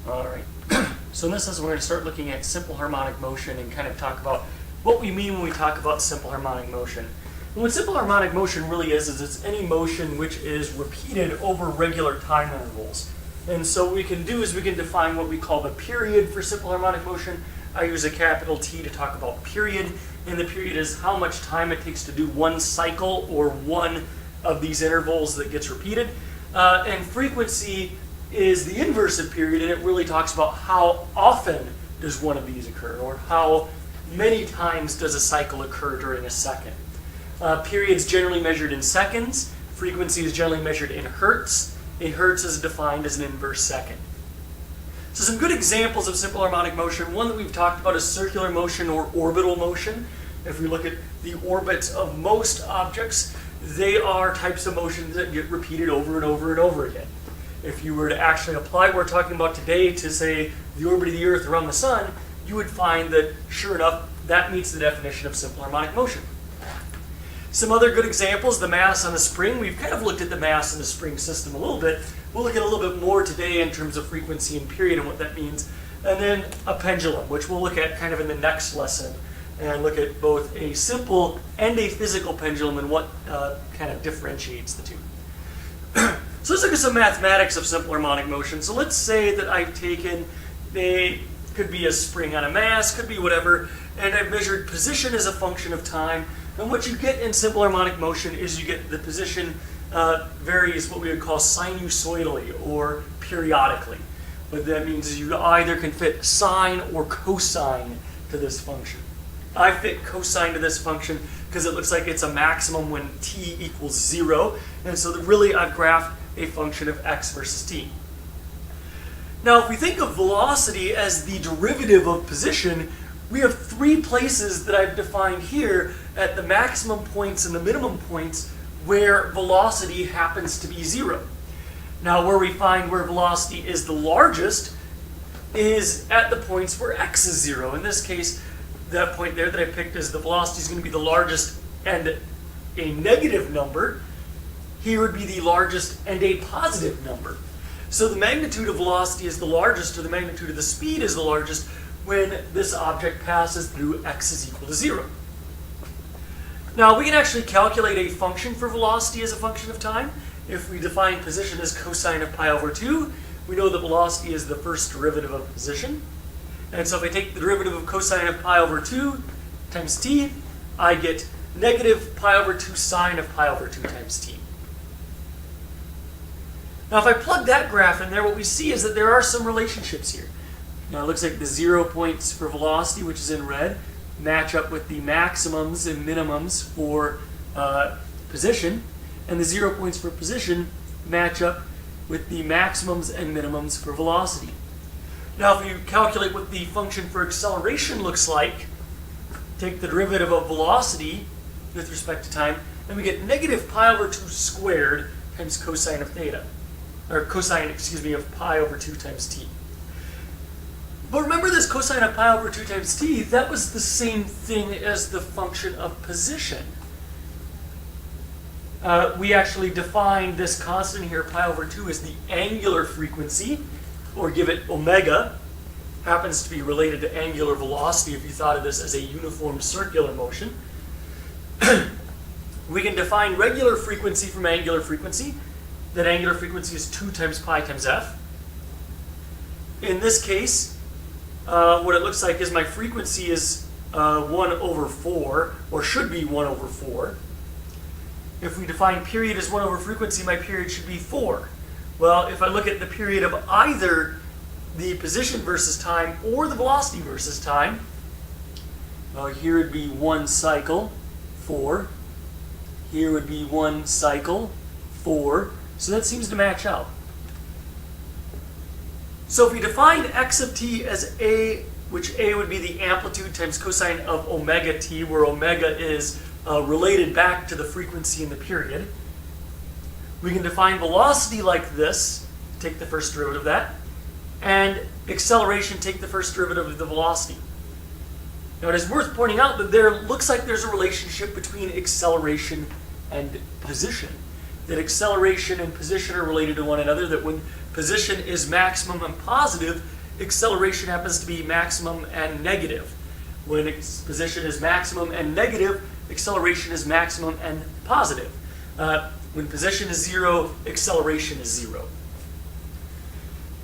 All right. So in this lesson, we're going to start looking at simple harmonic motion and kind of talk about what we mean when we talk about simple harmonic motion. And what simple harmonic motion really is it's any motion which is repeated over regular time intervals. And so what we can do is we can define what we call the period for simple harmonic motion. I use a capital T to talk about period, and the period is how much time it takes to do one cycle or one of these intervals that gets repeated. And frequency is the inverse of period, and it really talks about how often does one of these occur, or how many times does a cycle occur during a second. Period is generally measured in seconds. Frequency is generally measured in hertz. A hertz is defined as an inverse second. So some good examples of simple harmonic motion. One that we've talked about is circular motion or orbital motion. If we look at the orbits of most objects, they are types of motions that get repeated over and over and over again. If you were to actually apply what we're talking about today to, say, the orbit of the Earth around the Sun, you would find that, sure enough, that meets the definition of simple harmonic motion. Some other good examples, the mass on a spring. We've kind of looked at the mass in the spring system a little bit. We'll look at a little bit more today in terms of frequency and period and what that means. And then a pendulum, which we'll look at kind of in the next lesson, and look at both a simple and a physical pendulum and what kind of differentiates the two. So let's look at some mathematics of simple harmonic motion. So let's say that I've taken could be a spring on a mass, could be whatever, and I've measured position as a function of time. And what you get in simple harmonic motion is you get the position varies what we would call sinusoidally or periodically. What that means is you either can fit sine or cosine to this function. I fit cosine to this function because it looks like it's a maximum when t equals 0. And so really I've graphed a function of x versus t. Now if we think of velocity as the derivative of position, we have three places that I've defined here at the maximum points and the minimum points where velocity happens to be 0. Now where we find where velocity is the largest is at the points where x is 0. In this case, that point there that I picked as the velocity is going to be the largest and a negative number. Here would be the largest and a positive number. So the magnitude of velocity is the largest, or the magnitude of the speed is the largest, when this object passes through x is equal to 0. Now we can actually calculate a function for velocity as a function of time. If we define position as cosine of pi over 2, we know that velocity is the first derivative of position. And so if I take the derivative of cosine of pi over 2 times t, I get negative pi over 2 sine of pi over 2 times t. Now if I plug that graph in there, what we see is that there are some relationships here. Now it looks like the 0 points for velocity, which is in red, match up with the maximums and minimums for position, and the 0 points for position match up with the maximums and minimums for velocity. Now if you calculate what the function for acceleration looks like, take the derivative of velocity with respect to time, and we get negative pi over 2 squared times cosine of theta, or cosine, of pi over 2 times t. But remember this cosine of pi over 2 times t, that was the same thing as the function of position. We actually defined this constant here, pi over 2, as the angular frequency, or give it omega. Happens to be related to angular velocity if you thought of this as a uniform circular motion. We can define regular frequency from angular frequency. That angular frequency is 2 times pi times f. In this case, what it looks like is my frequency is 1 over 4, or should be 1 over 4. If we define period as 1 over frequency, my period should be 4. Well, if I look at the period of either the position versus time or the velocity versus time, here would be 1 cycle, 4. Here would be 1 cycle, 4. So that seems to match out. So if we define x of t as a, which a would be the amplitude times cosine of omega t, where omega is related back to the frequency in the period, we can define velocity like this, take the first derivative of that, and acceleration, take the first derivative of the velocity. Now it is worth pointing out that there looks like there's a relationship between acceleration and position. That acceleration and position are related to one another, that when position is maximum and positive, acceleration happens to be maximum and negative. When position is maximum and negative, acceleration is maximum and positive. When position is 0, acceleration is 0.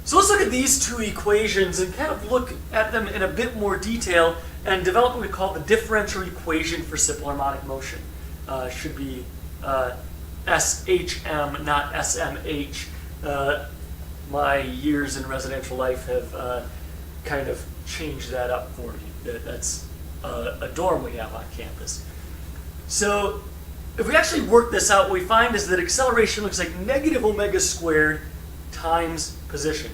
So let's look at these two equations and kind of look at them in a bit more detail and develop what we call the differential equation for simple harmonic motion. Should be SHM, not SMH. My years in residential life have kind of changed that up for me. That's a dorm we have on campus. So if we actually work this out, what we find is that acceleration looks like negative omega squared times position.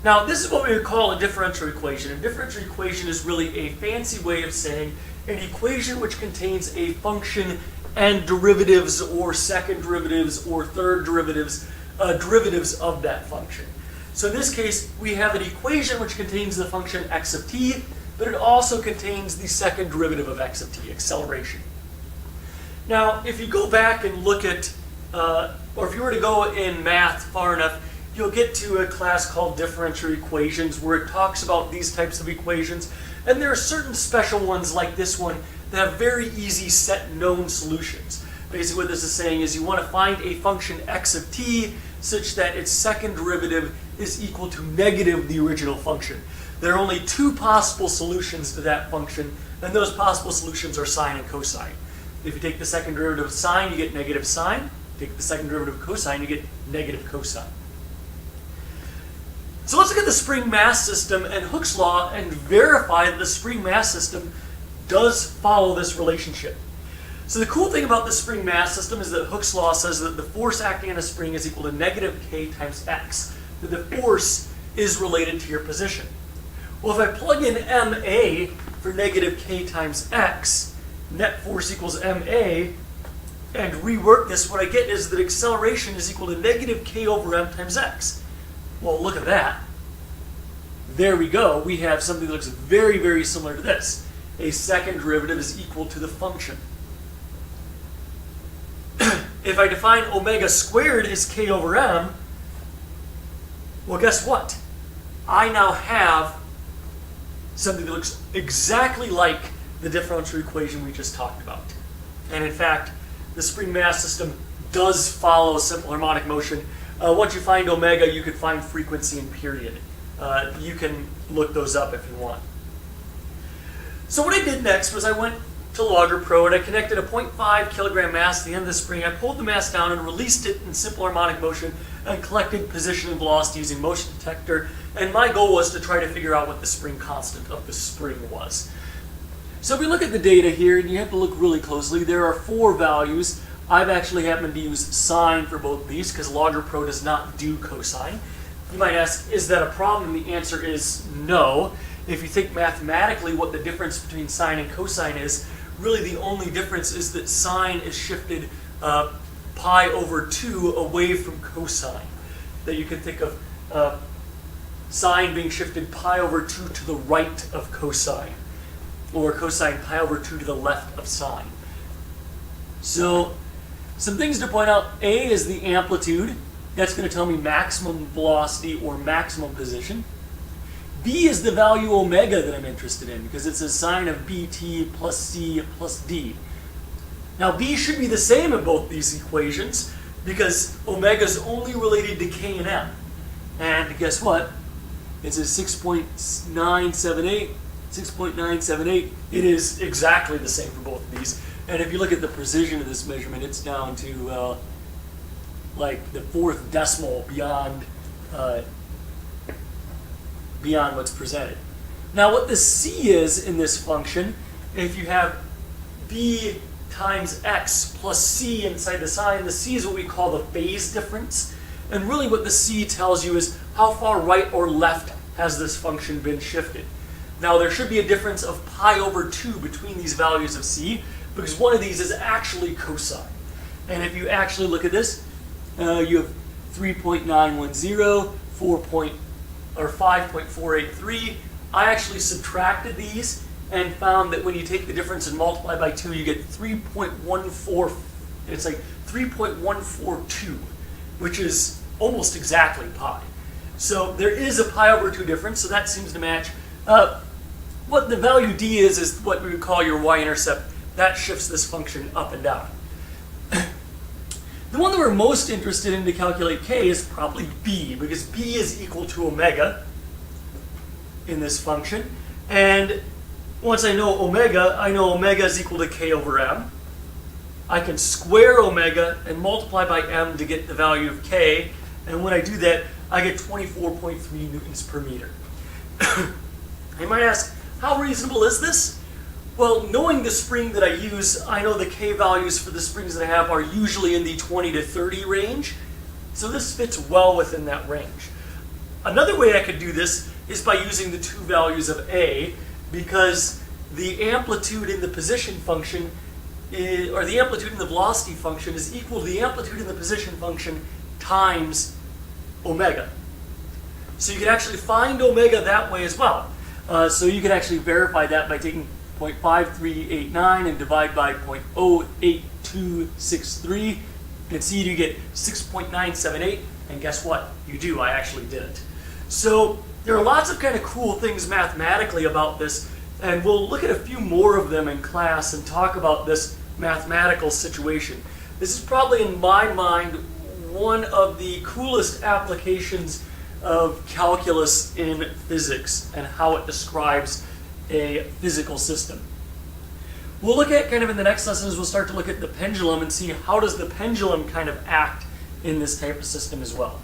Now, this is what we would call a differential equation. A differential equation is really a fancy way of saying an equation which contains a function and derivatives or second derivatives or third derivatives, derivatives of that function. So in this case, we have an equation which contains the function x of t, but it also contains the second derivative of x of t, acceleration. Now, if you go back and look at, or if you were to go in math far enough, you'll get to a class called differential equations where it talks about these types of equations. And there are certain special ones like this one that have very easy set known solutions. Basically what this is saying is you want to find a function x of t such that its second derivative is equal to negative the original function. There are only two possible solutions to that function, and those possible solutions are sine and cosine. If you take the second derivative of sine, you get negative sine. Take the second derivative of cosine, you get negative cosine. So let's look at the spring mass system and Hooke's law and verify that the spring mass system does follow this relationship. So the cool thing about the spring mass system is that Hooke's law says that the force acting on a spring is equal to negative k times x. That the force is related to your position. Well, if I plug in ma for negative k times x, net force equals ma, and rework this, what I get is that acceleration is equal to negative k over m times x. Well, look at that. There we go. We have something that looks very, very similar to this. A second derivative is equal to the function. If I define omega squared as k over m, well, guess what? I now have something that looks exactly like the differential equation we just talked about. And in fact, the spring mass system does follow simple harmonic motion. Once you find omega, you could find frequency and period. You can look those up if you want. So what I did next was I went to Logger Pro and I connected a 0.5 kilogram mass to the end of the spring. I pulled the mass down and released it in simple harmonic motion and collected position and velocity using motion detector. And my goal was to try to figure out what the spring constant of the spring was. So if we look at the data here, and you have to look really closely, there are 4 values. I've actually happened to use sine for both of these because Logger Pro does not do cosine. You might ask, is that a problem? And the answer is no. If you think mathematically what the difference between sine and cosine is, really the only difference is that sine is shifted pi over 2 away from cosine. That you can think of sine being shifted pi over 2 to the right of cosine, or cosine pi over 2 to the left of sine. So some things to point out. A is the amplitude. That's going to tell me maximum velocity or maximum position. B is the value omega that I'm interested in because it's a sine of bt plus c plus d. Now B should be the same in both these equations because omega is only related to k and m. And guess what? It's a 6.978. 6.978. It is exactly the same for both of these. And if you look at the precision of this measurement, it's down to like the 4th decimal beyond what's presented. Now what the c is in this function, if you have b times x plus c inside the sine, the c is what we call the phase difference. And really what the c tells you is how far right or left has this function been shifted. Now there should be a difference of pi over 2 between these values of c, because one of these is actually cosine. And if you actually look at this, you have 3.910, 5.483. I actually subtracted these and found that when you take the difference and multiply by 2, you get 3.14. It's like 3.142, which is almost exactly pi. So there is a pi over 2 difference, so that seems to match. What the value d is what we would call your y-intercept. That shifts this function up and down. The one that we're most interested in to calculate k is probably b, because b is equal to omega in this function. And once I know omega is equal to k over m. I can square omega and multiply by m to get the value of k. And when I do that, I get 24.3 newtons per meter. You might ask, how reasonable is this? Well, knowing the spring that I use, I know the k values for the springs that I have are usually in the 20 to 30 range. So this fits well within that range. Another way I could do this is by using the two values of a, because the amplitude in the position function or the amplitude in the velocity function is equal to the amplitude in the position function times omega. So you can actually find omega that way as well. So you can actually verify that by taking 0.5389 and divide by 0.08263. And see, you get 6.978. And guess what? You do. I actually did it. So there are lots of kind of cool things mathematically about this. And we'll look at a few more of them in class and talk about this mathematical situation. This is probably, in my mind, one of the coolest applications of calculus in physics and how it describes a physical system. We'll look at, kind of in the next lessons, we'll start to look at the pendulum and see how does the pendulum kind of act in this type of system as well.